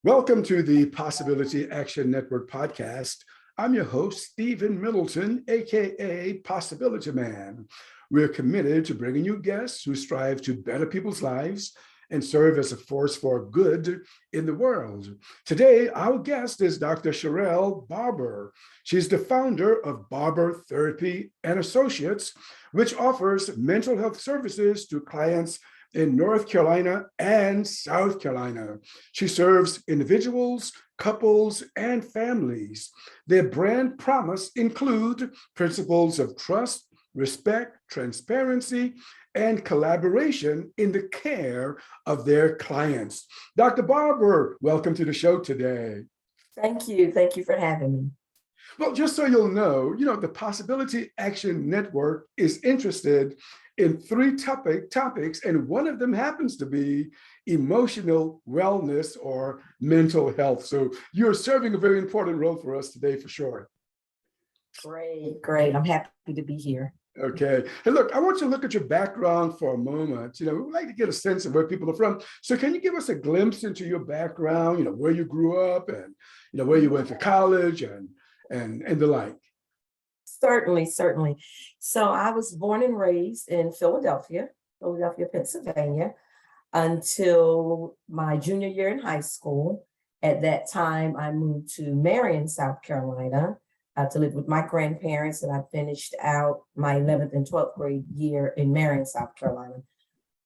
Welcome to the Possibility Action Network podcast. I'm your host, Stephen Middleton, aka Possibility Man. We're committed to bringing you guests who strive to better people's lives and serve as a force for good in the world. Today, our guest is Dr. Sherielle Barber. She's the founder of Barber Therapy and Associates, which offers mental health services to clients in North Carolina and South Carolina. She serves individuals, couples, and families. Their brand promise include principles of trust, respect, transparency, and collaboration in the care of their clients. Dr. Barber, welcome to the show today. Thank you. Thank you for having me. Well, just so you'll know, the Possibility Action Network is interested in three topics, and one of them happens to be emotional wellness or mental health. So you're serving a very important role for us today, for sure. Great. I'm happy to be here. Okay. Hey, look, I want you to look at your background for a moment. We would like to get a sense of where people are from. So can you give us a glimpse into your background, where you grew up and, where you went to college and the like? Certainly. So I was born and raised in Philadelphia, Pennsylvania, until my junior year in high school. At that time, I moved to Marion, South Carolina, to live with my grandparents, and I finished out my 11th and 12th grade year in Marion, South Carolina.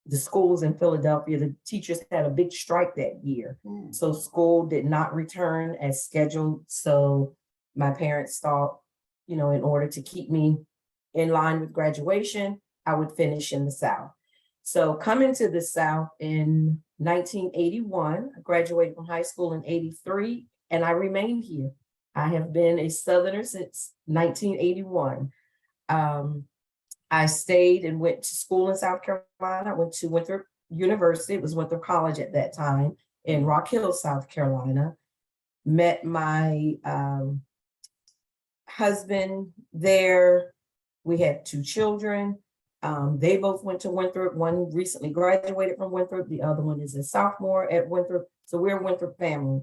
The schools in Philadelphia, the teachers had a big strike that year. So school did not return as scheduled. So my parents thought, in order to keep me in line with graduation, I would finish in the South. So coming to the South in 1981, I graduated from high school in 83, and I remained here. I have been a Southerner since 1981. I stayed and went to school in South Carolina. I went to Winthrop University. It was Winthrop College at that time in Rock Hill, South Carolina. Met my husband there. We had two children. They both went to Winthrop. One recently graduated from Winthrop. The other one is a sophomore at Winthrop. So we're a Winthrop family.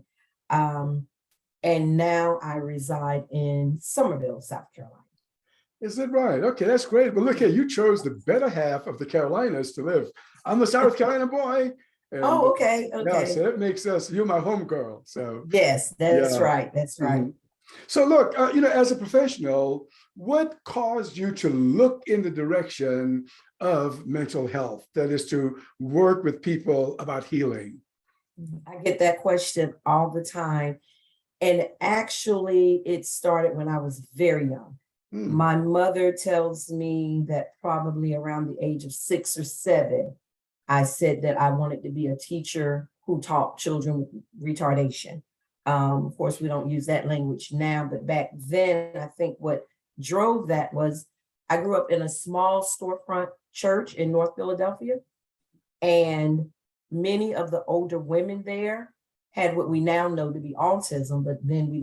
And now I reside in Summerville, South Carolina. Is that right? Okay, that's great. But look here, you chose the better half of the Carolinas to live. I'm a South Carolina boy. And, okay. Yeah, so that makes us, you're my homegirl. So yes, that's right. That's right. Mm-hmm. So look, as a professional, what caused you to look in the direction of mental health? That is to work with people about healing. I get that question all the time. And actually, it started when I was very young. My mother tells me that probably around the age of 6 or 7, I said that I wanted to be a teacher who taught children with retardation. Of course, we don't use that language now, but back then, I think what drove that was I grew up in a small storefront church in North Philadelphia, and many of the older women there had what we now know to be autism, but then we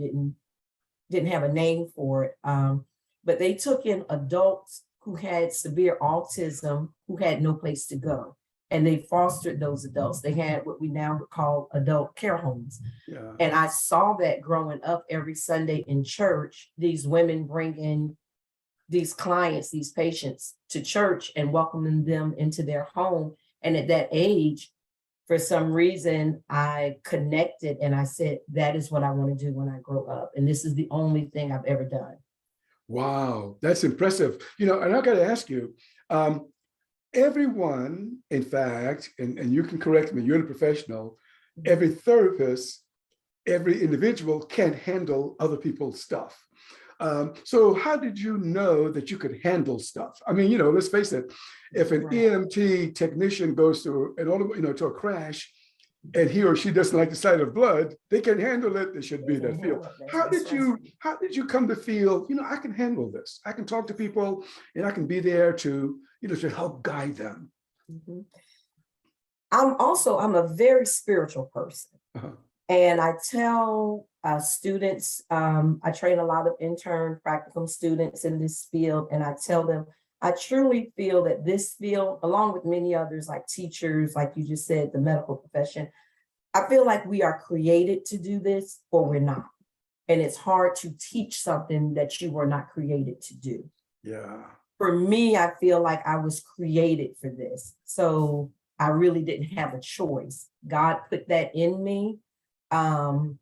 didn't have a name for it. But they took in adults who had severe autism who had no place to go. And they fostered those adults. They had what we now would call adult care homes. Yeah. And I saw that growing up every Sunday in church, these women bring in these clients, these patients to church and welcoming them into their home. And at that age, for some reason, I connected and I said, that is what I want to do when I grow up. And this is the only thing I've ever done. Wow, that's impressive. And I got to ask you, everyone, in fact, and you can correct me, you're a professional, every therapist, every individual can handle other people's stuff. So how did you know that you could handle stuff? I mean, let's face it, if an EMT technician goes to to a crash and he or she doesn't like the sight of blood, they can handle it. They should be that field. How did you come to feel, I can handle this. I can talk to people and I can be there to, to help guide them. Mm-hmm. I'm a very spiritual person. Uh-huh. And I tell students, I train a lot of intern practicum students in this field, and I tell them, I truly feel that this field, along with many others like teachers, like you just said, the medical profession, I feel like we are created to do this or we're not. And it's hard to teach something that you were not created to do. Yeah. For me, I feel like I was created for this. So I really didn't have a choice. God put that in me. I'm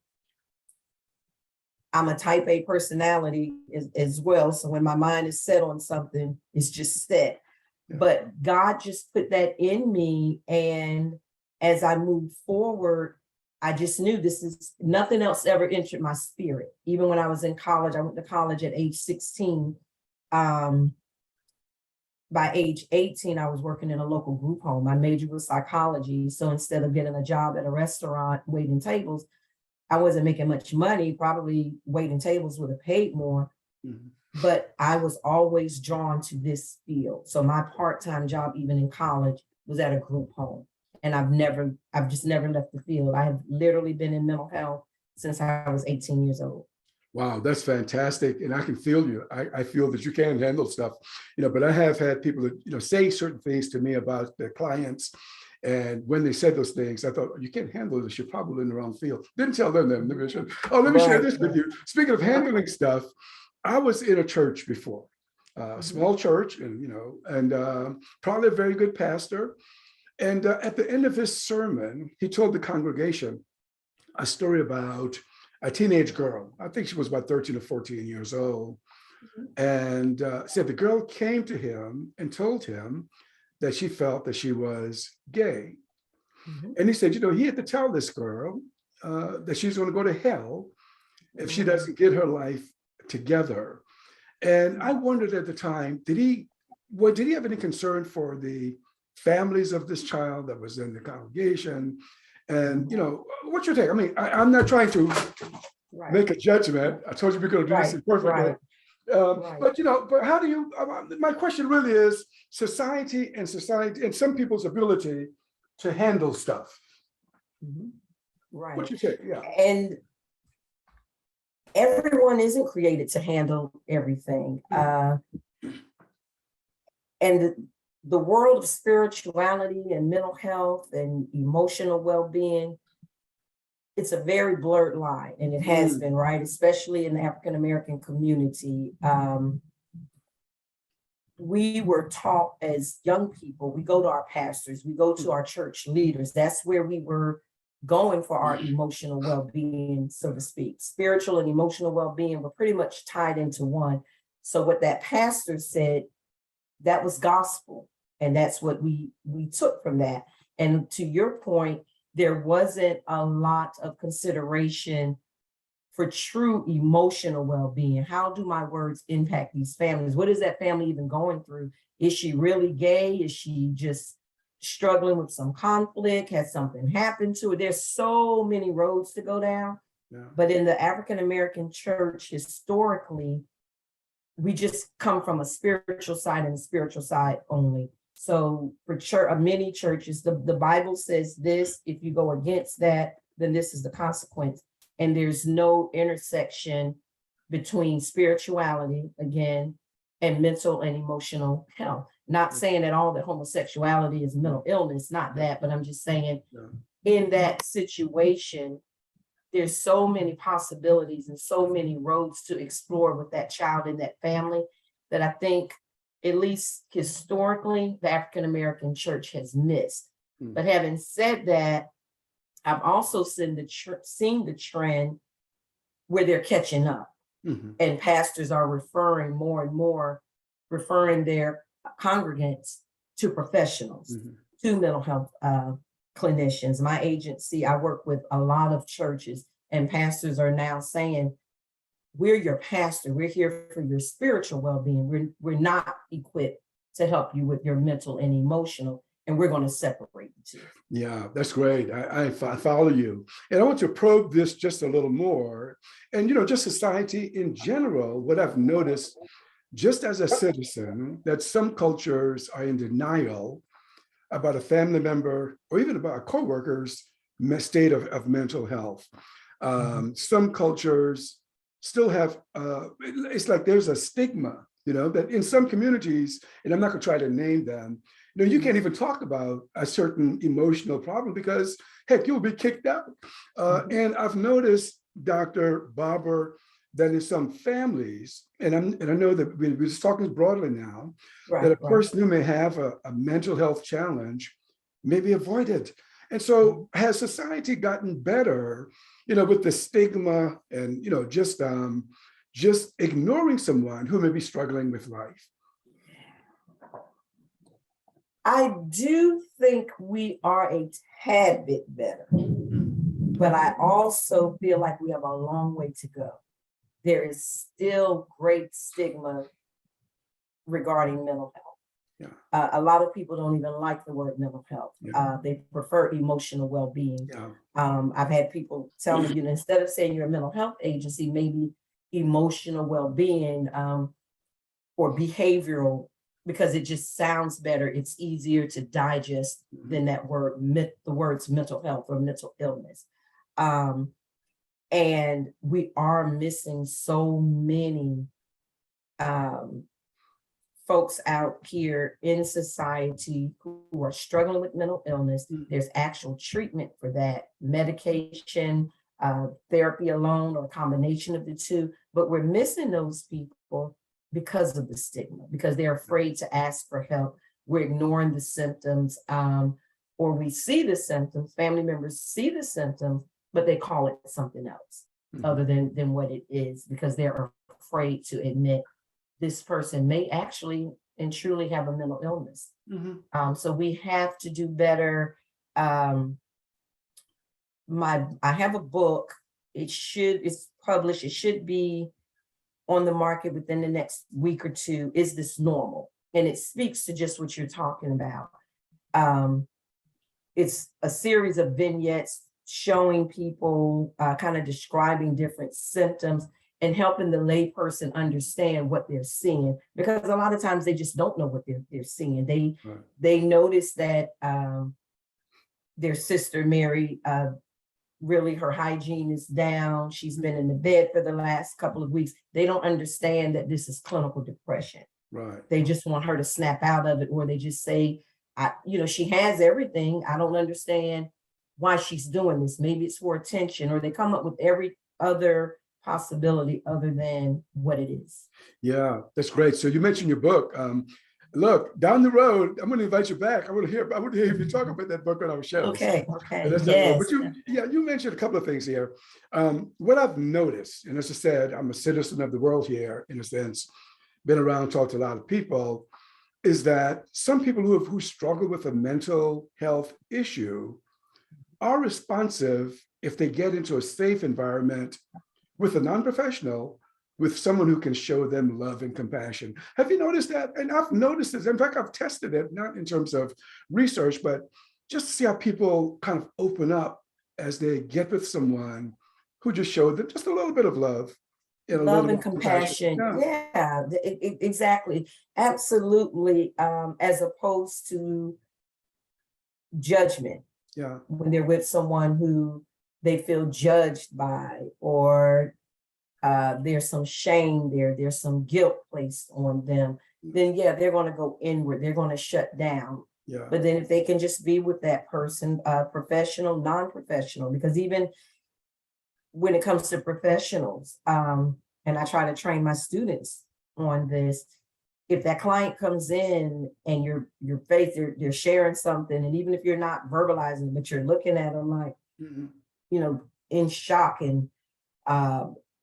a type A personality as well. So when my mind is set on something, it's just set. Yeah. But God just put that in me. And as I moved forward, I just knew this is nothing else ever entered my spirit. Even when I was in college, I went to college at age 16. By age 18, I was working in a local group home. My major was psychology. So instead of getting a job at a restaurant waiting tables, I wasn't making much money. Probably waiting tables would have paid more. Mm-hmm. But I was always drawn to this field. So my part-time job, even in college, was at a group home. And I've just never left the field. I have literally been in mental health since I was 18 years old. Wow, that's fantastic. And I can feel you. I feel that you can handle stuff, but I have had people that, say certain things to me about their clients. And when they said those things, I thought, you can't handle this. You're probably in the wrong field. Didn't tell them. Let me share this with you. Speaking of handling stuff, I was in a church before, small church, and probably a very good pastor. And at the end of his sermon, he told the congregation a story about a teenage girl. I think she was about 13 or 14 years old. Mm-hmm. And said the girl came to him and told him that she felt that she was gay. Mm-hmm. And he said, he had to tell this girl that she's going to go to hell if she doesn't get her life together. And I wondered at the time, did he have any concern for the families of this child that was in the congregation? And, what's your take? I mean, I'm not trying to make a judgment. I told you we're going to do this perfectly. But how do you, my question really is society and some people's ability to handle stuff. Mm-hmm. Right. What's your take? Yeah. And everyone isn't created to handle everything. Mm-hmm. And the world of spirituality and mental health and emotional well-being, it's a very blurred line, and it has been, right? Especially in the African-American community. We were taught as young people, we go to our pastors, we go to our church leaders. That's where we were going for our emotional well-being, so to speak. Spiritual and emotional well-being were pretty much tied into one. So what that pastor said, that was gospel. And that's what we took from that. And to your point, there wasn't a lot of consideration for true emotional well-being. How do my words impact these families? What is that family even going through? Is she really gay? Is she just struggling with some conflict? Has something happened to her? There's so many roads to go down. Yeah. But in the African-American church, historically, we just come from a spiritual side and a spiritual side only. So for many churches, the Bible says this, if you go against that, then this is the consequence. And there's no intersection between spirituality, again, and mental and emotional health. Not saying at all that homosexuality is mental illness, not that, but I'm just saying in that situation, there's so many possibilities and so many roads to explore with that child and that family that I think, at least historically, the African-American church has missed. But having said that, I've also seen the trend where they're catching up. Mm-hmm. And pastors are referring more and more, referring their congregants to professionals, to mental health clinicians. My agency, I work with a lot of churches, and pastors are now saying, we're your pastor. We're here for your spiritual well-being. We're not equipped to help you with your mental and emotional, and we're going to separate the two. Yeah, that's great. I follow you. And I want to probe this just a little more. And, just society in general, what I've noticed just as a citizen, that some cultures are in denial about a family member or even about a coworker's state of mental health. Some cultures still have, it's like there's a stigma, that in some communities, and I'm not going to try to name them, you can't even talk about a certain emotional problem because heck, you'll be kicked out. And I've noticed, Dr. Barber, that in some families, and I know that we're just talking broadly now, that a person who may have a mental health challenge may be avoided. And so has society gotten better, with the stigma and, just ignoring someone who may be struggling with life? I do think we are a tad bit better, but I also feel like we have a long way to go. There is still great stigma regarding mental health. Yeah. A lot of people don't even like the word mental health. Yeah. They prefer emotional well-being. Yeah. I've had people tell me, instead of saying you're a mental health agency, maybe emotional well-being or behavioral, because it just sounds better. It's easier to digest than that word, the words mental health or mental illness. And we are missing so many folks out here in society who are struggling with mental illness. There's actual treatment for that, medication, therapy alone, or a combination of the two. But we're missing those people because of the stigma, because they're afraid to ask for help. We're ignoring the symptoms, or we see the symptoms, family members see the symptoms, but they call it something else other than what it is, because they're afraid to admit this person may actually and truly have a mental illness. So we have to do better. I have a book. It's published. It should be on the market within the next week or two. Is this normal? And it speaks to just what you're talking about. It's a series of vignettes showing people, kind of describing different symptoms and helping the layperson understand what they're seeing, because a lot of times they just don't know what they're seeing. They notice that their sister Mary, really her hygiene is down. She's been in the bed for the last couple of weeks. They don't understand that this is clinical depression. Right. They just want her to snap out of it, or they just say, she has everything. I don't understand why she's doing this. Maybe it's for attention, or they come up with every other possibility other than what it is. Yeah, that's great. So you mentioned your book. Look, down the road, I'm going to invite you back. I want to hear if you talk about that book on our show. Okay. Yes. But you mentioned a couple of things here. What I've noticed, and as I said, I'm a citizen of the world here, in a sense, been around, talked to a lot of people, is that some people who struggle with a mental health issue are responsive if they get into a safe environment with a non-professional, with someone who can show them love and compassion. Have you noticed that? And I've noticed this. In fact, I've tested it, not in terms of research, but just to see how people kind of open up as they get with someone who just showed them just a little bit of love. Love and compassion. Yeah, exactly. Absolutely. As opposed to judgment. Yeah. When they're with someone who they feel judged by, or there's some shame there's some guilt placed on them, then they're going to go inward. They're going to shut down. Yeah. But then if they can just be with that person, professional, non-professional, because even when it comes to professionals, and I try to train my students on this, if that client comes in and your face, they're sharing something, and even if you're not verbalizing, but you're looking at them like, in shock and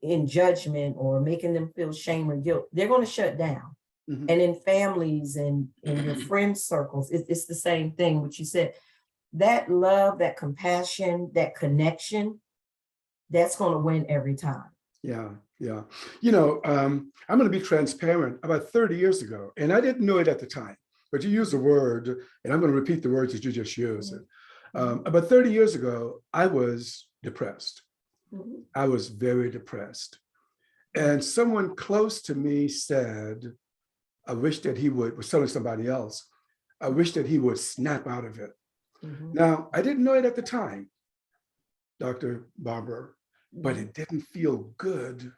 in judgment, or making them feel shame or guilt, they're going to shut down. And in families and in your friend circles, it's the same thing. What you said, that love, that compassion, that connection, that's going to win every time. Yeah. I'm going to be transparent. About 30 years ago, and I didn't know it at the time, but you used the word, and I'm going to repeat the words that you just used. About 30 years ago, I was depressed. I was very depressed. And someone close to me said, I wish that he was telling somebody else, I wish that he would snap out of it. Now, I didn't know it at the time, Dr. Barber, but it didn't feel good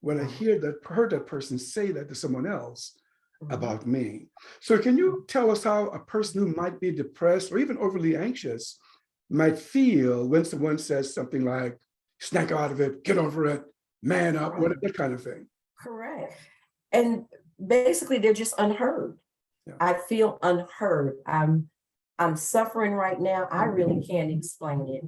when I heard that person say that to someone else about me. So can you tell us how a person who might be depressed or even overly anxious might feel when someone says something like, snap out of it, get over it, man up, Right. that kind of thing. Correct. And basically they're just unheard. Yeah. I feel unheard. I'm suffering right now. I really can't explain it.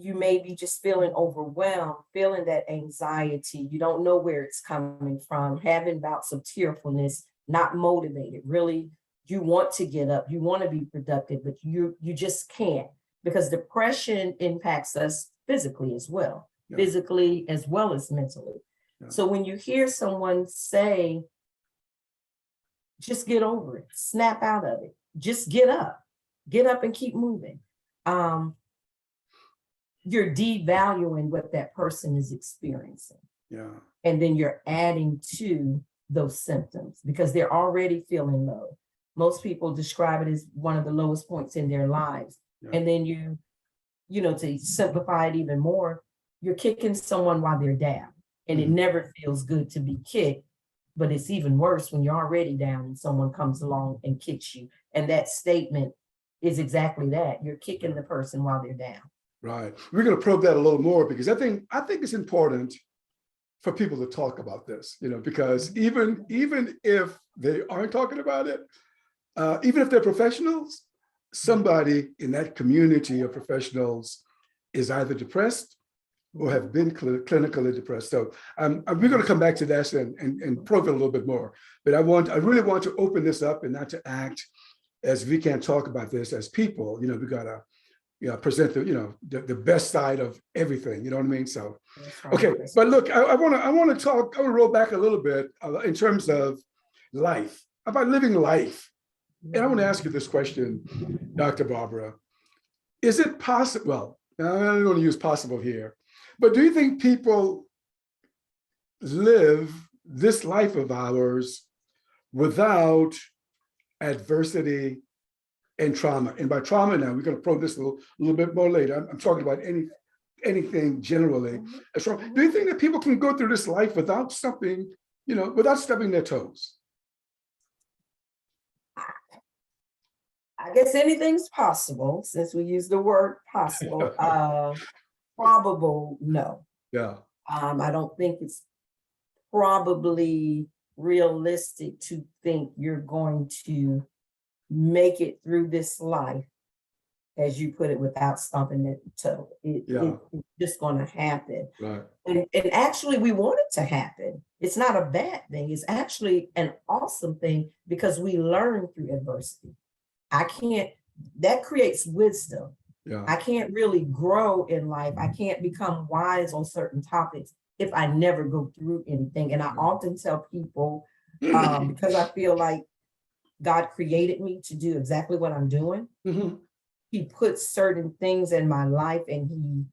You may be just feeling overwhelmed, feeling that anxiety. You don't know where it's coming from, having bouts of tearfulness, not motivated. Really, you want to get up, you want to be productive, but you just can't, because depression impacts us physically as well, Yeah. physically as well as mentally. Yeah. So when you hear someone say, just get over it, snap out of it, just get up and keep moving. You're devaluing what that person is experiencing. Yeah. And then you're adding to those symptoms because they're already feeling low. Most people describe it as one of the lowest points in their lives. Yeah. And then to simplify it even more, you're kicking someone while they're down. And it never feels good to be kicked, but it's even worse when you're already down and someone comes along and kicks you. And that statement is exactly that. You're kicking the person while they're down. Right. We're going to probe that a little more because I think it's important for people to talk about this, because even if they aren't talking about it, even if they're professionals, somebody in that community of professionals is either depressed or have been clinically depressed. So we're going to come back to that and probe it a little bit more. But I really want to open this up and not to act as we can't talk about this as people. We got to present the best side of everything. You know what I mean? So, okay. But look, I want to roll back a little bit in terms of life, about living life. And I want to ask you this question, Dr. Barbara. Is it possible? Well, I'm not going to use possible here, but do you think people live this life of ours without adversity and trauma? And by trauma now, we're going to probe this a little bit more later. I'm talking about anything generally. Do you think that people can go through this life without something, without stubbing their toes? I guess anything's possible since we use the word possible. Probable, no. Yeah. I don't think it's probably realistic to think you're going to make it through this life, as you put it, without stomping the toe. It's just going to happen. Right. And actually, we want it to happen. It's not a bad thing. It's actually an awesome thing because we learn through adversity. That creates wisdom. Yeah. I can't really grow in life. I can't become wise on certain topics if I never go through anything. And I often tell people, because I feel like God created me to do exactly what I'm doing. He puts certain things in my life and he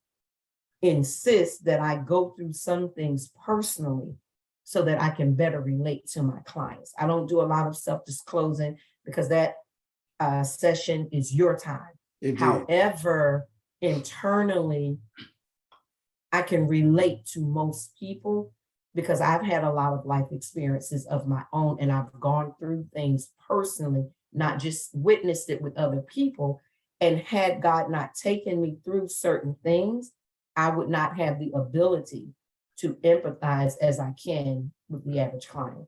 insists that I go through some things personally so that I can better relate to my clients. I don't do a lot of self-disclosing because that session is your time. Indeed. However, internally, I can relate to most people because I've had a lot of life experiences of my own and I've gone through things personally, not just witnessed it with other people. And had God not taken me through certain things, I would not have the ability to empathize as I can with the average client.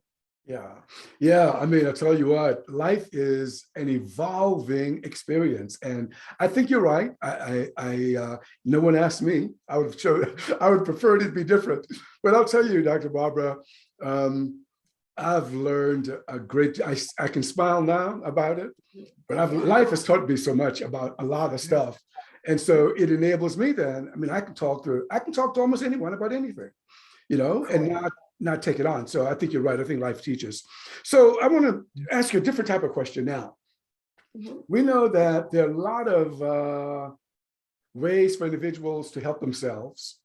Yeah. I mean, I tell you what, life is an evolving experience, and I think you're right. No one asked me. I would prefer it to be different, but I'll tell you, Dr. Barbara, I've learned a great. I can smile now about it, but life has taught me so much about a lot of stuff, and so it enables me. Then, I mean, I can talk to almost anyone about anything, and not take it on. So I think you're right. I think life teaches. So I want to ask you a different type of question now. We know that there are a lot of ways for individuals to help themselves.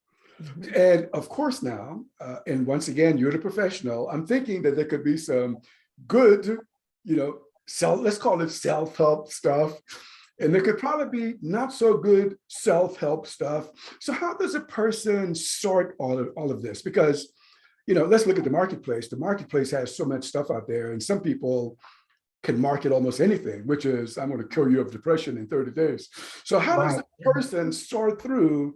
And of course now, and once again, you're the professional, I'm thinking that there could be some good, let's call it self-help stuff. And there could probably be not so good self-help stuff. So how does a person sort all of this? Because let's look at the marketplace. The marketplace has so much stuff out there, and some people can market almost anything, which is, I'm going to cure you of depression in 30 days. So how does a person sort through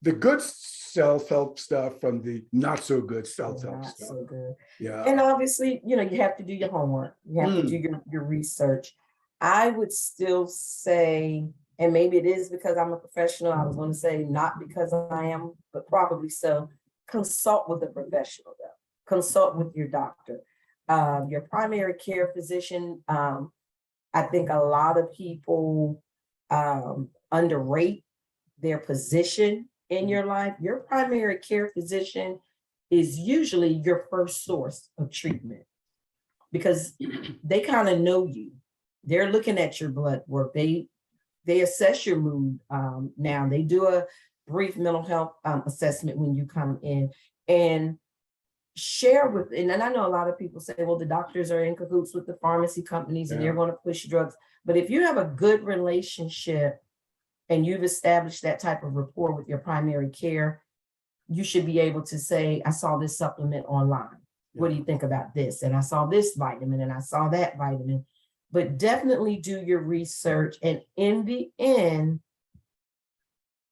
the good self-help stuff from the not so good self-help stuff? So good. Yeah. And obviously, you have to do your homework. You have to do your research. I would still say, and maybe it is because I'm a professional, I was going to say not because I am, but probably so, consult with a professional though. Consult with your doctor, your primary care physician. I think a lot of people underrate their position in your life. Your primary care physician is usually your first source of treatment because they kind of know you. They're looking at your blood work. They assess your mood. Now they do a brief mental health assessment when you come in and share with, and I know a lot of people say, well, the doctors are in cahoots with the pharmacy companies and they're going to push drugs. But if you have a good relationship and you've established that type of rapport with your primary care, you should be able to say, I saw this supplement online. What do you think about this? And I saw this vitamin and I saw that vitamin. But definitely do your research. And in the end,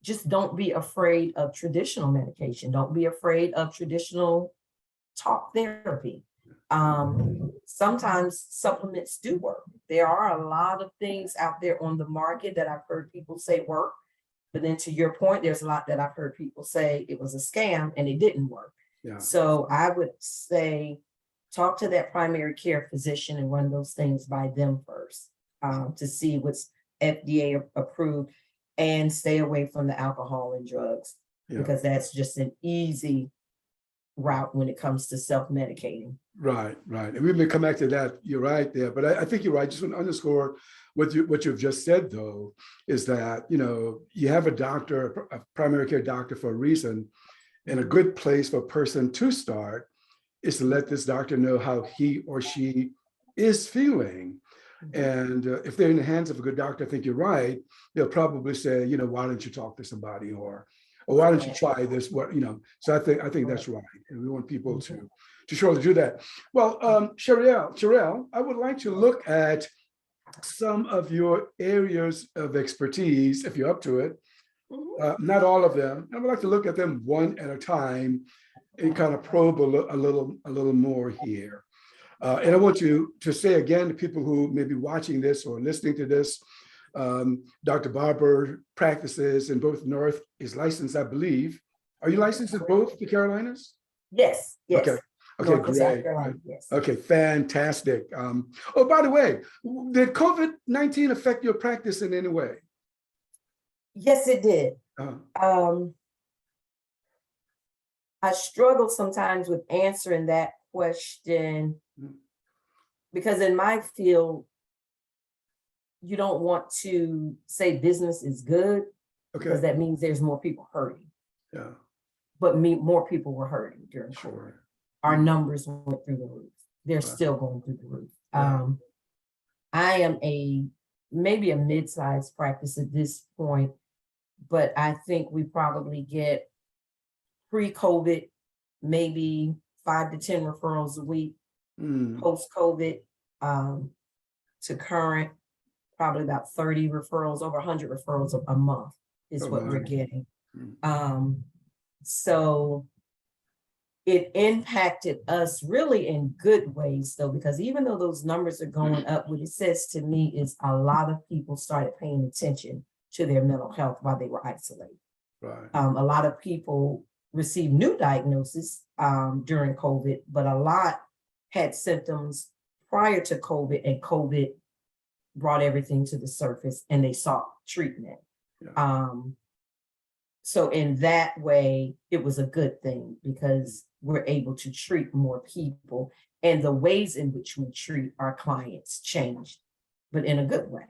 just don't be afraid of traditional medication. Don't be afraid of traditional talk therapy. Sometimes supplements do work. There are a lot of things out there on the market that I've heard people say work. But then to your point, there's a lot that I've heard people say it was a scam and it didn't work. Yeah. So I would say, talk to that primary care physician and run those things by them first to see what's FDA approved, and stay away from the alcohol and drugs because that's just an easy route when it comes to self-medicating. Right. And we've been coming back to that. You're right there, but I think you're right. Just want to underscore what you've just said, though, is that, you have a doctor, a primary care doctor for a reason, and a good place for a person to start is to let this doctor know how he or she is feeling. And if they're in the hands of a good doctor, I think you're right. They'll probably say, why don't you talk to somebody, or why don't you try this? So I think that's right. And we want people to surely do that. Well, Sherielle, I would like to look at some of your areas of expertise, if you're up to it. Not all of them. I would like to look at them one at a time and kind of probe a little more here. And I want you to say again to people who may be watching this or listening to this, Dr. Barber practices in both North, is licensed, I believe. Are you licensed in both the Carolinas? Yes. Okay, North great. Yes. Okay, fantastic. Oh, by the way, did COVID-19 affect your practice in any way? Yes, it did. I struggle sometimes with answering that question because in my field, you don't want to say business is good because that means there's more people hurting. Yeah. But more people were hurting during COVID. Our numbers went through the roof. They're still going through the roof. I am maybe a mid-sized practice at this point, but I think we probably get pre-COVID, maybe 5 to 10 referrals a week. Post-COVID to current, probably about 30 referrals, over 100 referrals a month is what we're getting. So it impacted us really in good ways, though, because even though those numbers are going up, what it says to me is a lot of people started paying attention to their mental health while they were isolated. A lot of people received new diagnoses during COVID, but a lot had symptoms prior to COVID, and COVID brought everything to the surface and they sought treatment. So in that way, it was a good thing because we're able to treat more people, and the ways in which we treat our clients changed, but in a good way.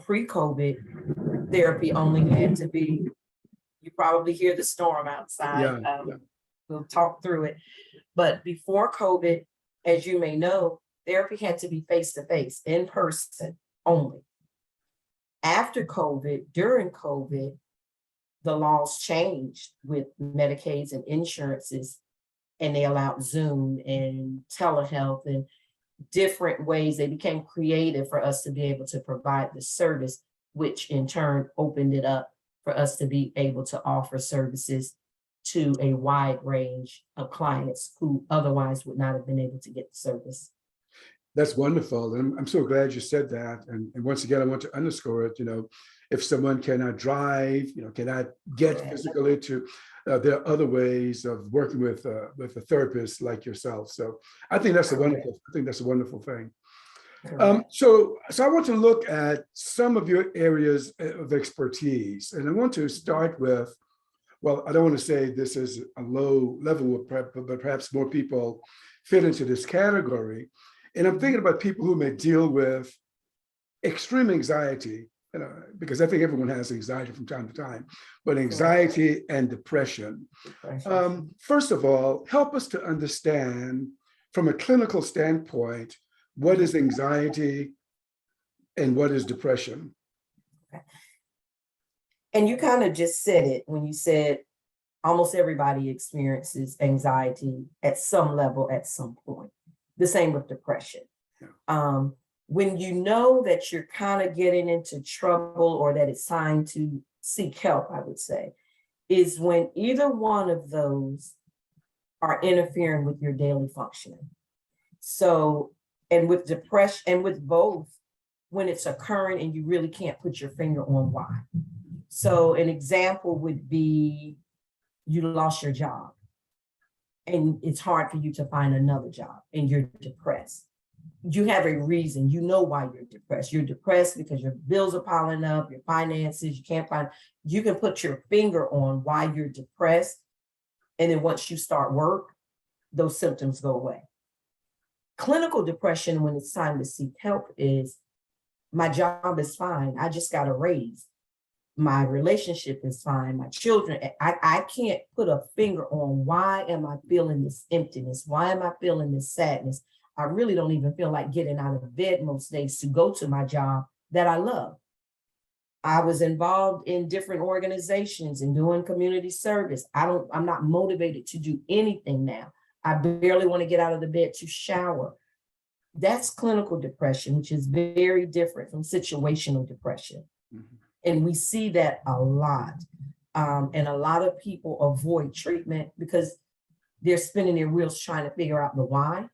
Pre-COVID, therapy only had to be, you probably hear the storm outside. We'll talk through it. But before COVID, as you may know, therapy had to be face-to-face, in person only. After COVID, during COVID, the laws changed with Medicaids and insurances, and they allowed Zoom and telehealth, and different ways. They became creative for us to be able to provide the service, which in turn opened it up for us to be able to offer services to a wide range of clients who otherwise would not have been able to get the service. That's wonderful. And I'm so glad you said that. And once again, I want to underscore it, if someone cannot drive, cannot get physically to, there are other ways of working with a therapist like yourself. So I think that's a wonderful thing. So I want to look at some of your areas of expertise. And I want to start with, well, I don't want to say this is a low level, but perhaps more people fit into this category. And I'm thinking about people who may deal with extreme anxiety, because I think everyone has anxiety from time to time, but anxiety and depression. First of all, help us to understand from a clinical standpoint, what is anxiety and what is depression? And you kind of just said it when you said almost everybody experiences anxiety at some level at some point. The same with depression. When you know that you're kind of getting into trouble or that it's time to seek help, I would say, is when either one of those are interfering with your daily functioning. So, and with depression and with both, when it's occurring and you really can't put your finger on why. So an example would be you lost your job and it's hard for you to find another job and you're depressed. You have a reason, you know why you're depressed. You're depressed because your bills are piling up, your finances, you can put your finger on why you're depressed. And then once you start work, those symptoms go away. Clinical depression, when it's time to seek help, is my job is fine. I just got a raise. My relationship is fine. My children, I can't put a finger on why am I feeling this emptiness? Why am I feeling this sadness? I really don't even feel like getting out of bed most days to go to my job that I love. I was involved in different organizations and doing community service. I'm not motivated to do anything now. I barely want to get out of the bed to shower. That's clinical depression, which is very different from situational depression. Mm-hmm. And we see that a lot. And a lot of people avoid treatment because they're spinning their wheels trying to figure out the why.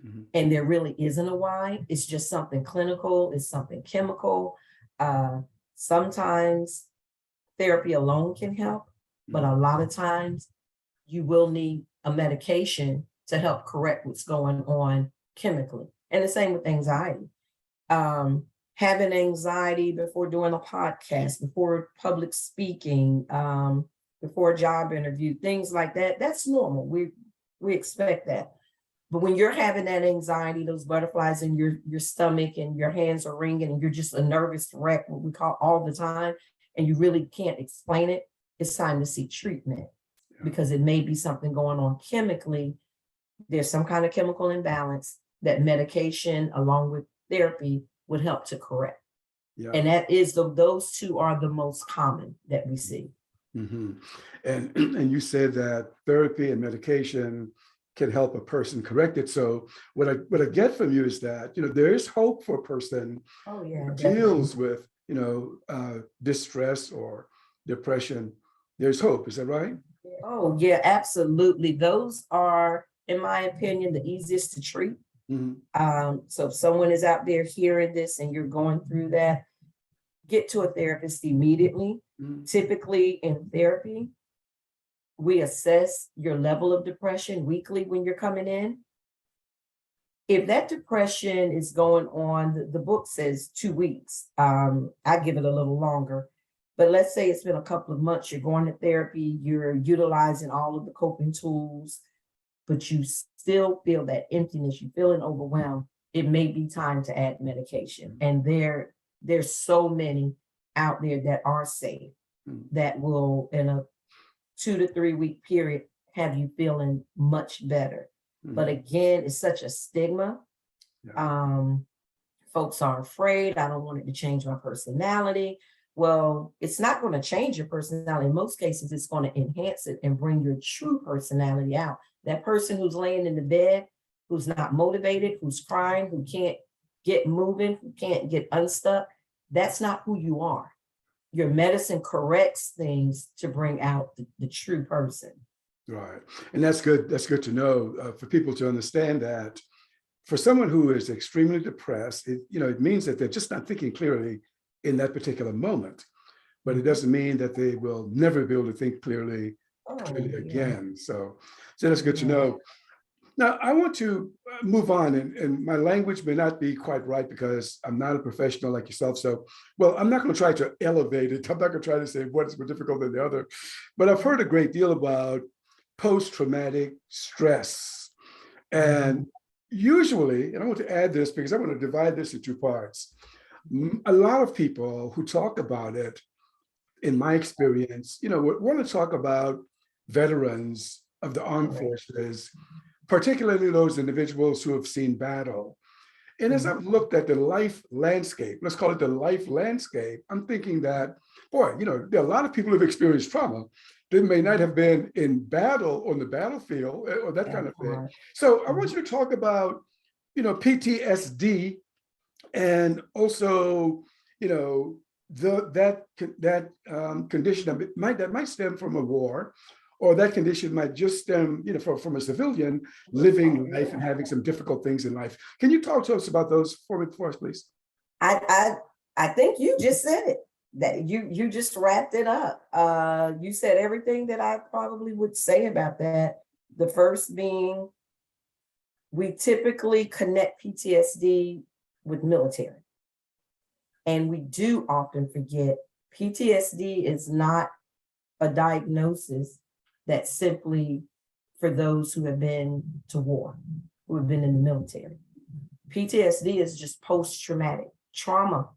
Mm-hmm. And there really isn't a why. It's just something clinical. It's something chemical. Sometimes therapy alone can help, but a lot of times you will need a medication to help correct what's going on chemically. And the same with anxiety. Having anxiety before doing a podcast, before public speaking, before a job interview, things like that, that's normal. We expect that. But when you're having that anxiety, those butterflies in your stomach and your hands are ringing and you're just a nervous wreck, what we call all the time, and you really can't explain it, it's time to seek treatment because it may be something going on chemically. There's some kind of chemical imbalance that medication along with therapy would help to correct. Yeah. And that is those two are the most common that we see. Mm-hmm. And you said that therapy and medication can help a person correct it. So what I get from you is that, there is hope for a person who deals with, distress or depression. There's hope. Is that right? Oh, yeah, absolutely. Those are, in my opinion, the easiest to treat. Mm-hmm. So if someone is out there hearing this and you're going through that, get to a therapist immediately. Mm-hmm. Typically in therapy, we assess your level of depression weekly when you're coming in. If that depression is going on, the book says 2 weeks. I give it a little longer, but let's say it's been a couple of months, you're going to therapy, you're utilizing all of the coping tools, but you still feel that emptiness, you're feeling overwhelmed, it may be time to add medication. And there's so many out there that are safe that will, in a 2 to 3 week period, have you feeling much better. Mm-hmm. But again, it's such a stigma. Yeah. Folks are afraid. I don't want it to change my personality. Well, it's not going to change your personality. In most cases, it's going to enhance it and bring your true personality out. That person who's laying in the bed who's not motivated, who's crying, who can't get moving, who can't get unstuck. That's not who you are. Your medicine corrects things to bring out the true person. Right. And that's good. That's good to know, for people to understand that for someone who is extremely depressed, it means that they're just not thinking clearly in that particular moment. But it doesn't mean that they will never be able to think clearly again. So that's good to know. Now, I want to move on, and my language may not be quite right because I'm not a professional like yourself. So, well, I'm not going to try to elevate it. I'm not going to try to say what is more difficult than the other. But I've heard a great deal about post-traumatic stress. And usually, and I want to add this because I want to divide this into two parts. A lot of people who talk about it, in my experience, want to talk about veterans of the armed forces, particularly those individuals who have seen battle. And as I've looked at the life landscape, let's call it the life landscape, I'm thinking that, boy, there are a lot of people who've experienced trauma. They may not have been in battle on the battlefield or that kind of thing. So I want you to talk about, PTSD, and also, that condition that might stem from a war, or that condition might just stem, from a civilian living life and having some difficult things in life. Can you talk to us about those for us, please? I think you just said it. That you just wrapped it up. You said everything that I probably would say about that. The first being, we typically connect PTSD with military. And we do often forget PTSD is not a diagnosis that's simply for those who have been to war, who have been in the military. PTSD is just post-traumatic trauma.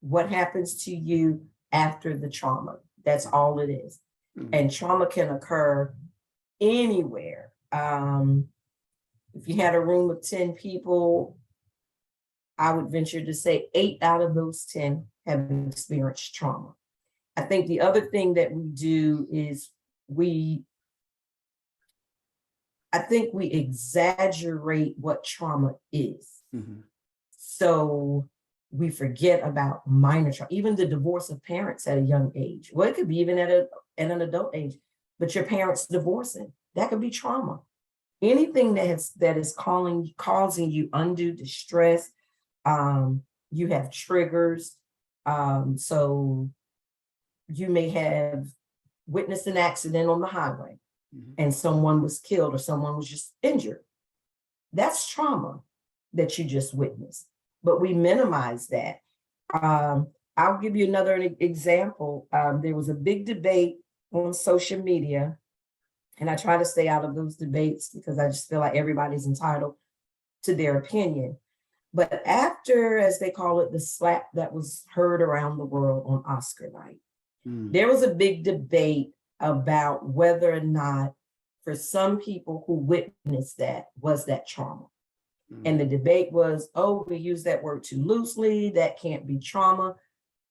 What happens to you after the trauma? That's all it is. And trauma can occur anywhere. If you had a room of 10 people, I would venture to say 8 out of those 10 have experienced trauma. I think the other thing that we do is I think we exaggerate what trauma is. So we forget about minor trauma, even the divorce of parents at a young age. Well, it could be even at an adult age, but your parents divorcing, that could be trauma. Anything that is causing you undue distress. You have triggers. So you may have witnessed an accident on the highway and someone was killed or someone was just injured. That's trauma that you just witnessed, but we minimize that. I'll give you another example. There was a big debate on social media, and I try to stay out of those debates because I just feel like everybody's entitled to their opinion. But after, as they call it, the slap that was heard around the world on Oscar night, there was a big debate about whether or not, for some people who witnessed that, was that trauma. And the debate was, oh, we use that word too loosely, that can't be trauma.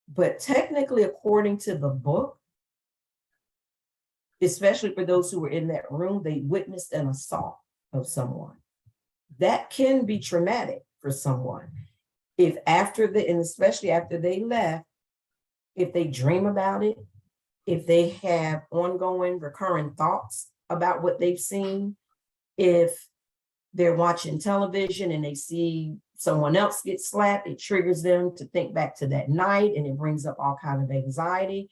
But technically, according to the book, especially for those who were in that room, they witnessed an assault of someone. That can be traumatic for someone. If and especially after they left, if they dream about it, if they have ongoing recurring thoughts about what they've seen, if they're watching television and they see someone else get slapped, it triggers them to think back to that night and it brings up all kinds of anxiety.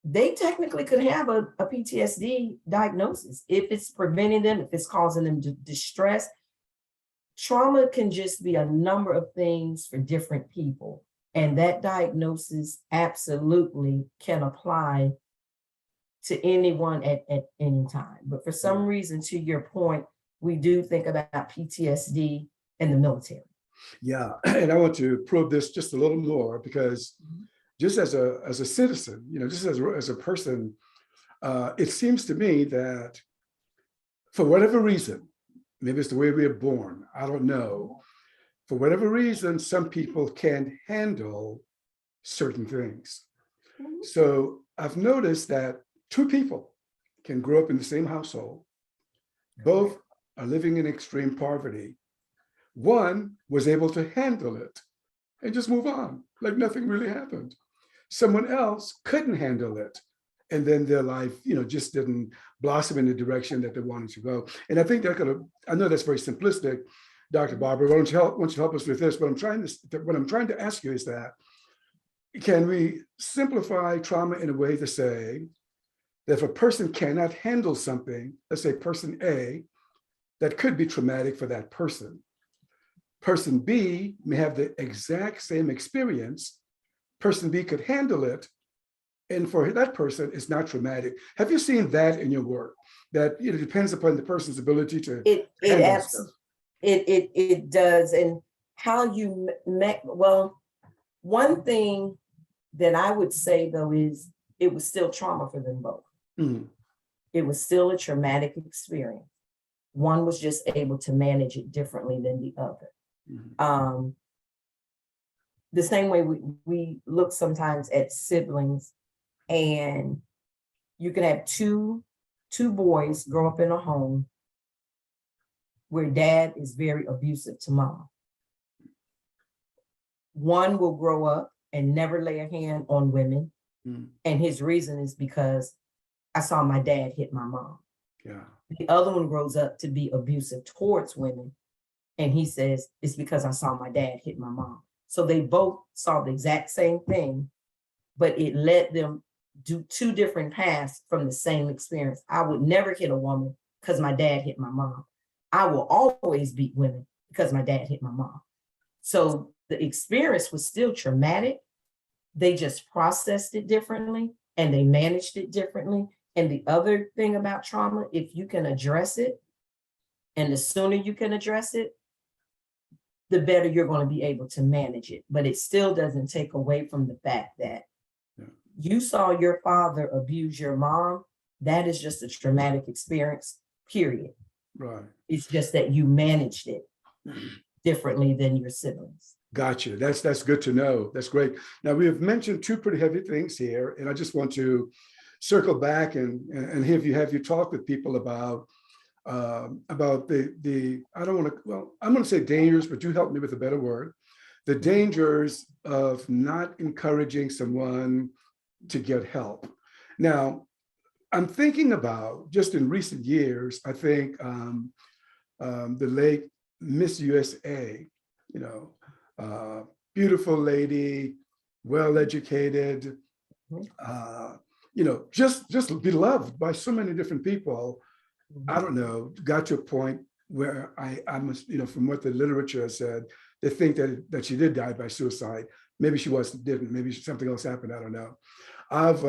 They technically could have a PTSD diagnosis if it's preventing them, if it's causing them distress. Trauma can just be a number of things for different people. And that diagnosis absolutely can apply to anyone at any time. But for some reason, to your point, we do think about PTSD in the military. Yeah, and I want to probe this just a little more because just as a citizen, just as a person, it seems to me that for whatever reason, maybe it's the way we are born, I don't know. For whatever reason, some people can't handle certain things. So I've noticed that two people can grow up in the same household, both are living in extreme poverty. One was able to handle it and just move on, like nothing really happened. Someone else couldn't handle it. And then their life, just didn't blossom in the direction that they wanted to go. And I think I know that's very simplistic, Dr. Barber. Why don't you help us with this? What I'm trying to ask you is that, can we simplify trauma in a way to say that if a person cannot handle something, let's say person A, that could be traumatic for that person. Person B may have the exact same experience. Person B could handle it, and for that person, it's not traumatic. Have you seen that in your work? That it depends upon the person's ability to handle stuff. It does, and how you met. Well, one thing that I would say though is it was still trauma for them both. Mm-hmm. It was still a traumatic experience. One was just able to manage it differently than the other. Mm-hmm. The same way we look sometimes at siblings, and you can have two boys grow up in a home where dad is very abusive to mom. One will grow up and never lay a hand on women. Mm. And his reason is because I saw my dad hit my mom. Yeah. The other one grows up to be abusive towards women. And he says, it's because I saw my dad hit my mom. So they both saw the exact same thing, but it led them do two different paths from the same experience. I would never hit a woman because my dad hit my mom. I will always beat women because my dad hit my mom. So the experience was still traumatic. They just processed it differently and they managed it differently. And the other thing about trauma, if you can address it, and the sooner you can address it, the better you're going to be able to manage it. But it still doesn't take away from the fact that you saw your father abuse your mom. That is just a traumatic experience, period. Right. It's just that you managed it differently than your siblings. Gotcha. That's good to know. That's great. Now, we have mentioned two pretty heavy things here, and I just want to circle back and have you talk with people about the I don't want to, well, I'm going to say dangers, but you help me with a better word. The dangers of not encouraging someone to get help. Now, I'm thinking about just in recent years, I think the late Miss USA, beautiful lady, well-educated, just beloved by so many different people. I don't know, got to a point where I must, from what the literature has said, they think that she did die by suicide. Maybe she didn't, maybe something else happened, I don't know. I've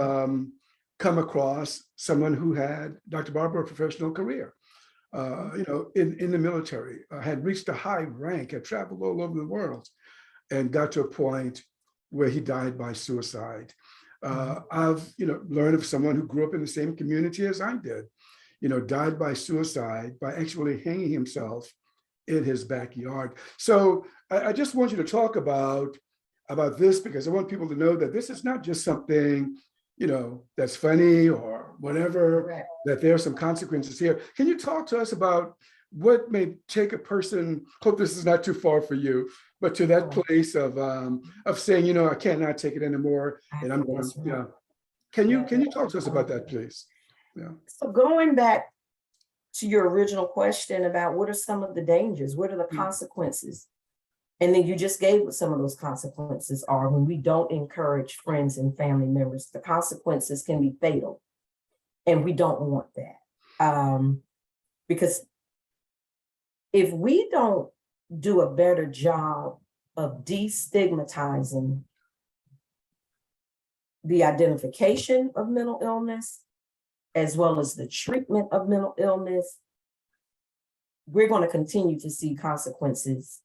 come across someone who had, Dr. Barber, a professional career, in the military, had reached a high rank, had traveled all over the world, and got to a point where he died by suicide. I've, learned of someone who grew up in the same community as I did, died by suicide by actually hanging himself in his backyard. So I just want you to talk about this, because I want people to know that this is not just something, that's funny or whatever, correct, that there are some consequences here. Can you talk to us about what may take a person, hope this is not too far for you, but to that place of saying, I cannot take it anymore, and I'm going, Can you talk to us about that, please? Yeah. So going back to your original question about what are some of the dangers, what are the consequences? And then you just gave what some of those consequences are when we don't encourage friends and family members. The consequences can be fatal, and we don't want that. Because if we don't do a better job of destigmatizing the identification of mental illness, as well as the treatment of mental illness, we're going to continue to see consequences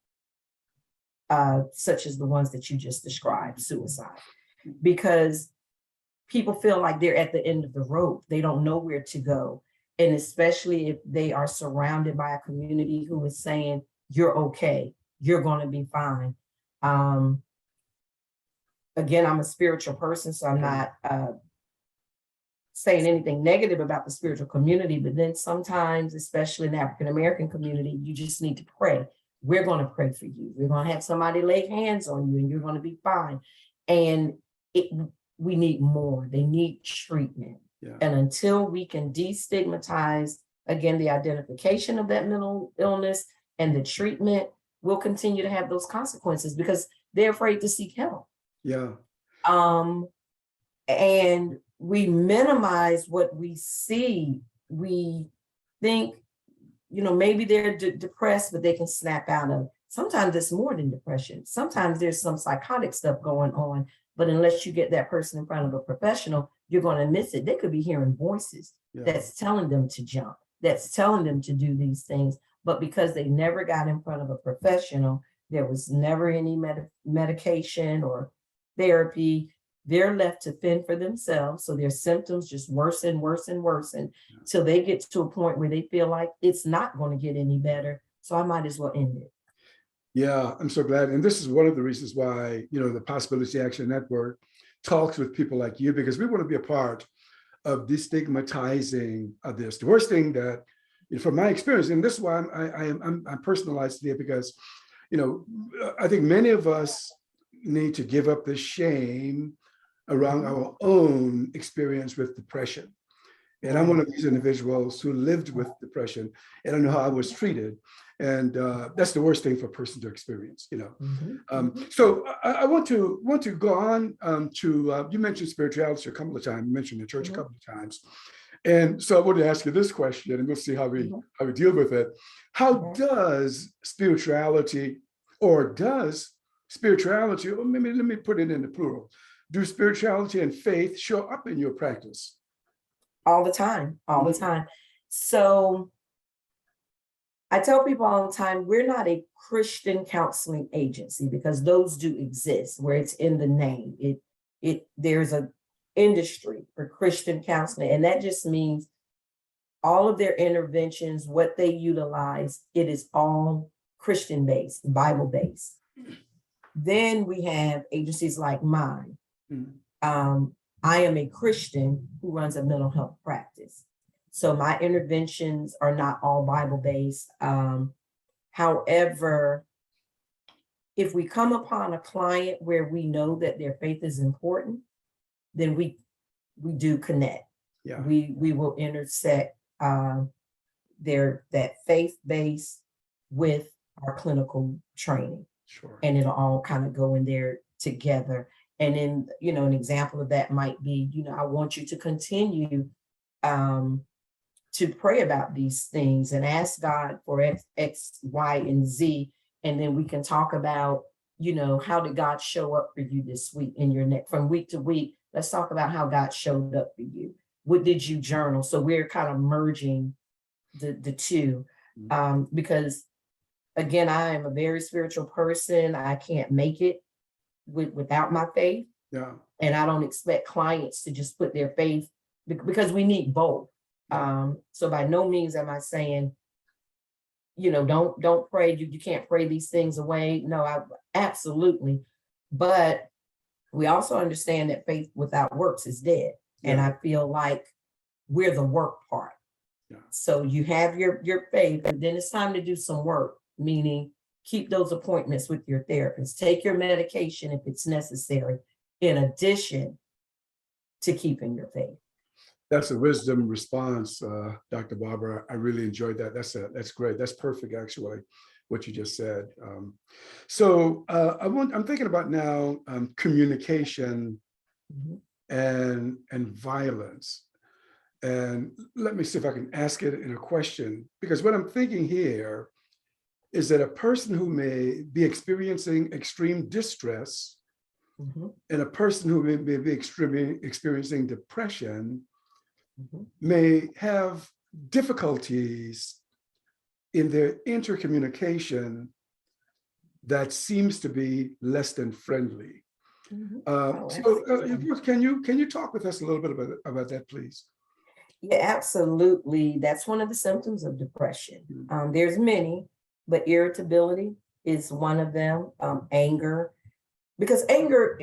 such as the ones that you just described, suicide, because people feel like they're at the end of the road. They don't know where to go. And especially if they are surrounded by a community who is saying, you're okay, you're going to be fine. Again, I'm a spiritual person, so I'm not saying anything negative about the spiritual community, but then sometimes, especially in the African-American community, you just need to pray. We're going to pray for you. We're going to have somebody lay hands on you and you're going to be fine. And we need more. They need treatment. Yeah. And until we can destigmatize, again, the identification of that mental illness and the treatment, we'll continue to have those consequences because they're afraid to seek help. Yeah. And we minimize what we see. We think, maybe they're depressed, but they can snap out of it. Sometimes it's more than depression. Sometimes there's some psychotic stuff going on, but unless you get that person in front of a professional, you're going to miss it. They could be hearing voices that's telling them to jump, that's telling them to do these things. But because they never got in front of a professional, there was never any medication or therapy. They're left to fend for themselves. So their symptoms just worsen, worsen, worsen till they get to a point where they feel like it's not going to get any better. So I might as well end it. Yeah, I'm so glad. And this is one of the reasons why, the Possibility Action Network talks with people like you, because we want to be a part of destigmatizing this. The worst thing that, from my experience, and this is why I'm personalized today, because, I think many of us need to give up the shame around our own experience with depression. And I'm one of these individuals who lived with depression, and I know how I was treated. And that's the worst thing for a person to experience, So I want to go on to, you mentioned spirituality a couple of times, you mentioned the church a couple of times. And so I want to ask you this question, and we'll see how we deal with it. How does spirituality, or maybe let me put it in the plural, do spirituality and faith show up in your practice? All the time, all the time. So I tell people all the time, we're not a Christian counseling agency, because those do exist where it's in the name. There's an industry for Christian counseling, and that just means all of their interventions, what they utilize, it is all Christian based, Bible based. Then we have agencies like mine. I am a Christian who runs a mental health practice. So my interventions are not all Bible-based. However, if we come upon a client where we know that their faith is important, then we do connect. Yeah. We will intersect that faith base with our clinical training. Sure. And it'll all kind of go in there together. And then, an example of that might be, I want you to continue to pray about these things and ask God for X, Y, and Z. And then we can talk about, how did God show up for you this week in your neck from week to week? Let's talk about how God showed up for you. What did you journal? So we're kind of merging the two because, again, I am a very spiritual person. I can't make it without my faith. Yeah. And I don't expect clients to just put their faith, because we need both. So by no means am I saying, don't pray. You can't pray these things away. No, absolutely. But we also understand that faith without works is dead. Yeah. And I feel like we're the work part. Yeah. So you have your faith, and then it's time to do some work, meaning keep those appointments with your therapist, take your medication if it's necessary, in addition to keeping your faith. That's a wisdom response, Dr. Barber. I really enjoyed that. That's great. That's perfect, actually, what you just said. So I'm thinking about now communication and violence. And let me see if I can ask it in a question, because what I'm thinking here is that a person who may be experiencing extreme distress and a person who may be experiencing depression may have difficulties in their intercommunication that seems to be less than friendly. Can you talk with us a little bit about that, please? Yeah, absolutely. That's one of the symptoms of depression. There's many, but irritability is one of them. Anger, because anger,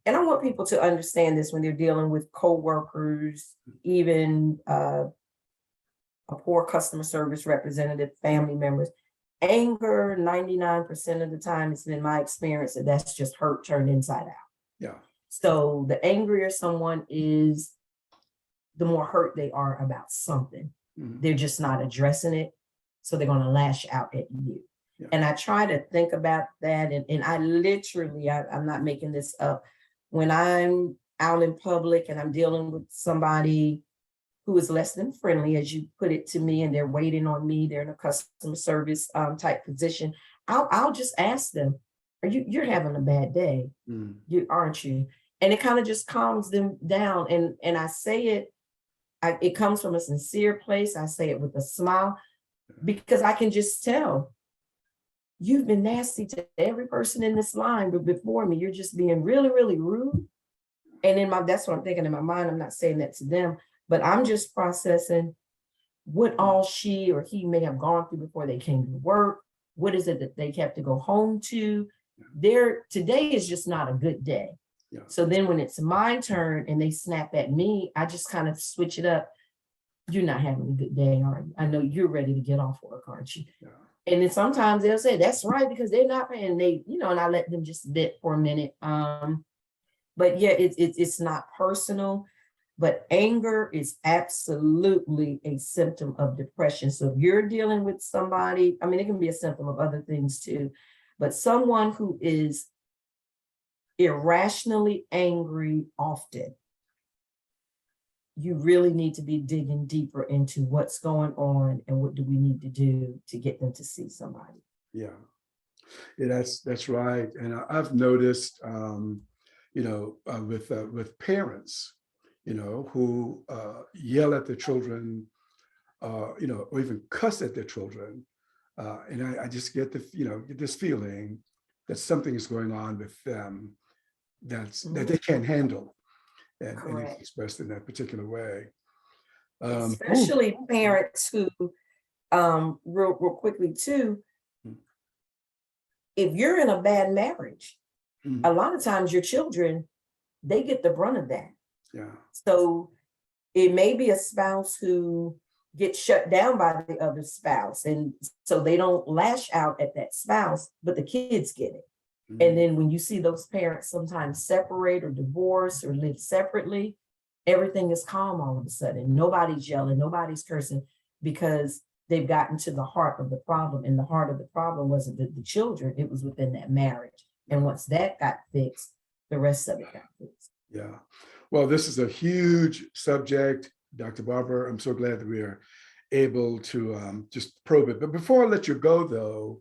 and I want people to understand this when they're dealing with coworkers, even a poor customer service representative, family members. Anger, 99% of the time, it's been my experience that that's just hurt turned inside out. Yeah. So the angrier someone is, the more hurt they are about something. They're just not addressing it. So they're going to lash out at you. Yeah. And I try to think about that. And I literally, I'm not making this up. When I'm out in public and I'm dealing with somebody who is less than friendly, as you put it to me, and they're waiting on me, they're in a customer service type position, I'll just ask them, you're having a bad day, aren't you? And it kind of just calms them down. And I say it, it comes from a sincere place. I say it with a smile, because I can just tell you've been nasty to every person in this line, but before me, you're just being really, really rude. And that's what I'm thinking in my mind. I'm not saying that to them, but I'm just processing what all she or he may have gone through before they came to work. What is it that they have to go home to? Today is just not a good day. Yeah. So then when it's my turn and they snap at me, I just kind of switch it up. You're not having a good day, are you? I know you're ready to get off work, aren't you? Yeah. And then sometimes they'll say, that's right, because they're not paying. And I let them just vent for a minute. But yeah, it's not personal, but anger is absolutely a symptom of depression. So if you're dealing with somebody, I mean, it can be a symptom of other things too, but someone who is irrationally angry often, you really need to be digging deeper into what's going on and what do we need to do to get them to see somebody. Yeah, that's right. And I've noticed, with parents, who yell at their children, or even cuss at their children, and I just get get this feeling that something is going on with them that they can't handle, and it's expressed in that particular way. Especially parents who, real quickly too, if you're in a bad marriage, a lot of times your children, they get the brunt of that. Yeah. So it may be a spouse who gets shut down by the other spouse, and so they don't lash out at that spouse, but the kids get it. And then when you see those parents sometimes separate or divorce or live separately, everything is calm all of a sudden. Nobody's yelling, nobody's cursing, because they've gotten to the heart of the problem. And the heart of the problem wasn't the children, it was within that marriage. And once that got fixed, the rest of it got fixed. Yeah. Well, this is a huge subject, Dr. Barber. I'm so glad that we are able to just probe it. But before I let you go, though,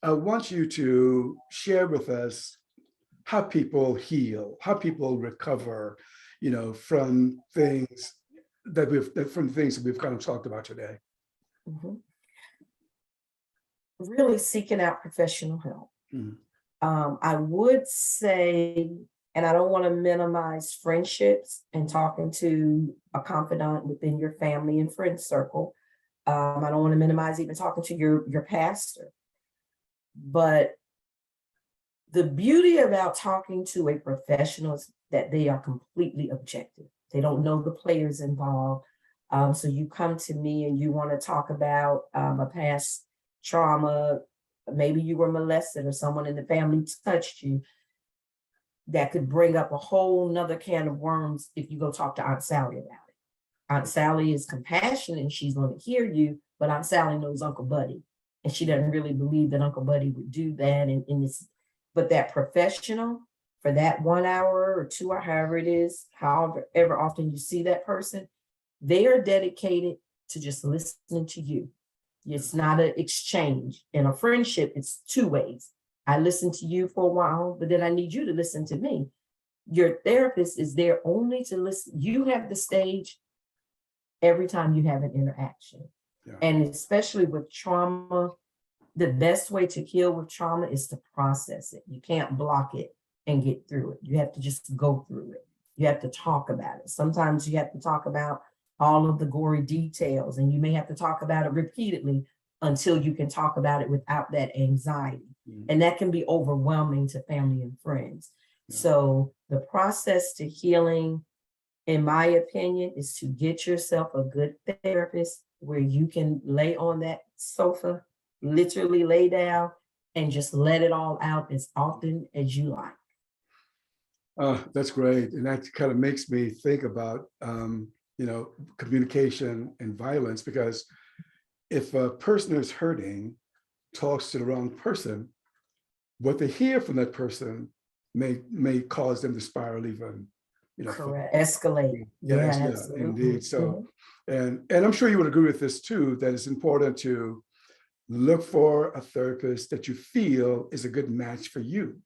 I want you to share with us how people heal, how people recover, from things that we've kind of talked about today. Really seeking out professional help. I would say, and I don't want to minimize friendships and talking to a confidant within your family and friend circle. I don't want to minimize even talking to your pastor. But the beauty about talking to a professional is that they are completely objective. They don't know the players involved. So you come to me and you want to talk about a past trauma. Maybe you were molested or someone in the family touched you. That could bring up a whole nother can of worms if you go talk to Aunt Sally about it. Aunt Sally is compassionate and she's going to hear you, but Aunt Sally knows Uncle Buddy. And she doesn't really believe that Uncle Buddy would do that. But that professional, for that 1 hour or 2 hours, however it is, however often you see that person, they are dedicated to just listening to you. It's not an exchange. In a friendship, it's two ways. I listen to you for a while, but then I need you to listen to me. Your therapist is there only to listen. You have the stage every time you have an interaction. Yeah. And especially with trauma, the best way to heal with trauma is to process it. You can't block it and get through it. You have to just go through it. You have to talk about it. Sometimes you have to talk about all of the gory details, and you may have to talk about it repeatedly until you can talk about it without that anxiety. And that can be overwhelming to family and friends. So the process to healing, in my opinion, is to get yourself a good therapist where you can lay on that sofa, literally lay down and just let it all out as often as you like. That's great. And that kind of makes me think about, communication and violence, because if a person who's hurting talks to the wrong person, what they hear from that person may cause them to spiral even, Correct. Escalate. yeah, Yeah, yeah, absolutely. indeed. So, and I'm sure you would agree with this too, that it's important to look for a therapist that you feel is a good match for you.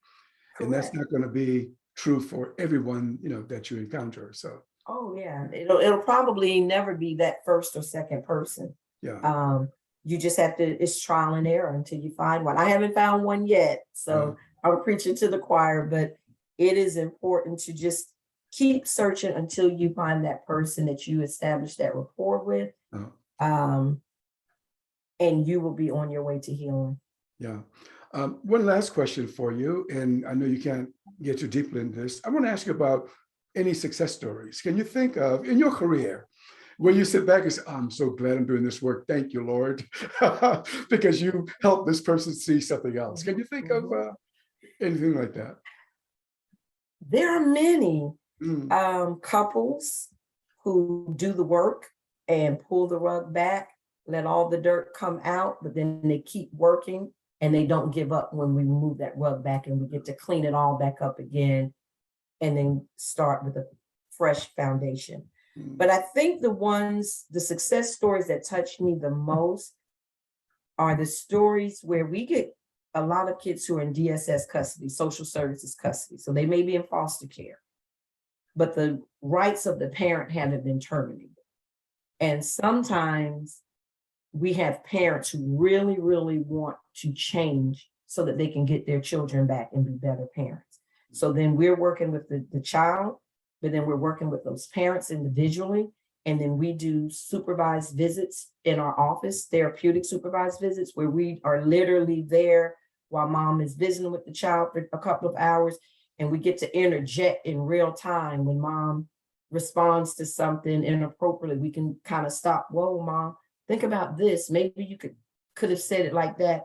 And that's Correct. not going to be true for everyone, that you encounter. So, Oh yeah, it'll probably never be that first or second person. yeah. You just have to, it's trial and error until you find one. I haven't found one yet, so I'm preaching to the choir, but it is important to just keep searching until you find that person that you establish that rapport with. And you will be on your way to healing. Yeah. One last question for you, and I know you can't get too deeply into this. I want to ask you about any success stories. Can you think of in your career where you sit back and say, oh, I'm so glad I'm doing this work. Thank you, Lord, because you helped this person see something else. Can you think of anything like that? There are many couples who do the work and pull the rug back, let all the dirt come out, but then they keep working and they don't give up when we move that rug back and we get to clean it all back up again and then start with a fresh foundation. But I think the success stories that touch me the most are the stories where we get a lot of kids who are in DSS custody, social services custody. So they may be in foster care, but the rights of the parent haven't been terminated. And sometimes we have parents who really, really want to change so that they can get their children back and be better parents. So then we're working with the child, but then we're working with those parents individually. And then we do supervised visits in our office, therapeutic supervised visits, where we are literally there while mom is visiting with the child for a couple of hours. And we get to interject in real time when mom responds to something inappropriately. We can kind of stop. Whoa, mom, think about this. Maybe you could have said it like that.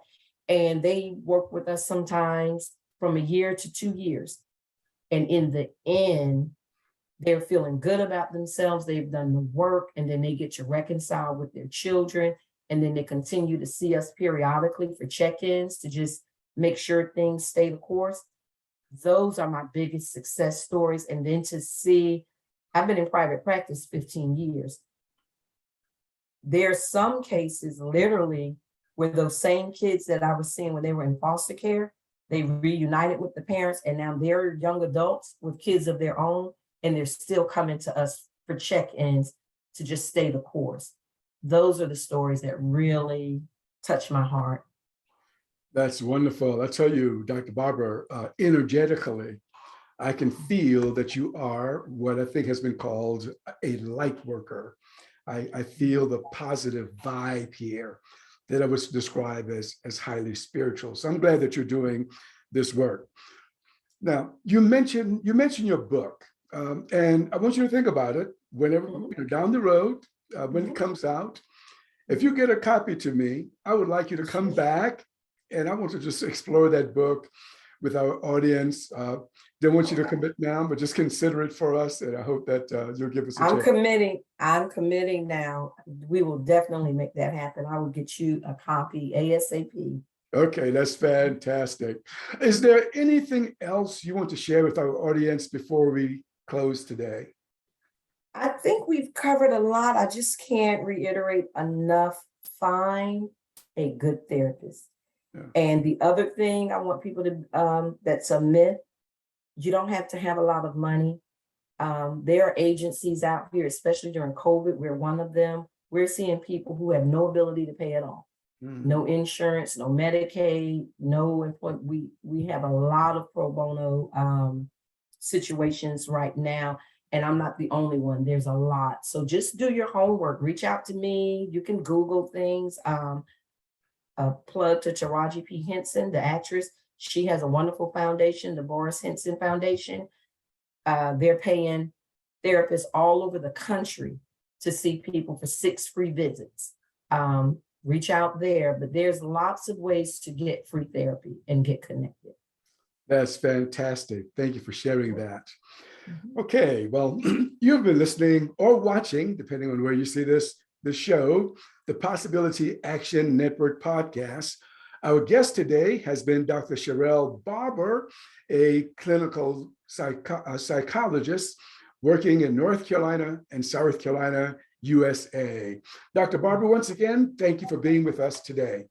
And they work with us sometimes from a year to 2 years. And in the end, they're feeling good about themselves. They've done the work, and then they get to reconcile with their children. And then they continue to see us periodically for check-ins to just make sure things stay the course. Those are my biggest success stories. And then to see, I've been in private practice 15 years. There's some cases literally where those same kids that I was seeing when they were in foster care, they reunited with the parents, and now they're young adults with kids of their own, and they're still coming to us for check-ins to just stay the course. Those are the stories that really touch my heart. That's wonderful. I tell you, Dr. Barber, energetically, I can feel that you are what I think has been called a light worker. I feel the positive vibe here that I would describe as highly spiritual. So I'm glad that you're doing this work. Now, you mentioned your book, and I want you to think about it whenever down the road, when it comes out. If you get a copy to me, I would like you to come back, and I want to just explore that book with our audience. Don't want you to commit now, but just consider it for us, and I hope that you'll give us a chance. I'm committing now. We will definitely make that happen. I will get you a copy ASAP. Okay, that's fantastic. Is there anything else you want to share with our audience before we close today? I think we've covered a lot. I just can't reiterate enough. Find a good therapist. Yeah. And the other thing I want people to, that's a myth, you don't have to have a lot of money. There are agencies out here, especially during COVID, we're one of them. We're seeing people who have no ability to pay at all. No insurance, no Medicaid, no employment. We have a lot of pro bono situations right now, and I'm not the only one. There's a lot. So just do your homework. Reach out to me. You can Google things. A plug to Taraji P. Henson, the actress. She has a wonderful foundation, the Boris Henson Foundation. They're paying therapists all over the country to see people for 6 free visits. Reach out there, but there's lots of ways to get free therapy and get connected. That's fantastic. Thank you for sharing that. Okay, well, you've been listening or watching, depending on where you see this, the show, the Possibility Action Network podcast. Our guest today has been Dr. Sherielle Barber, a clinical psychologist working in North Carolina and South Carolina, USA. Dr. Barber, once again, thank you for being with us today.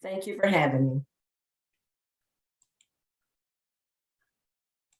Thank you for having me.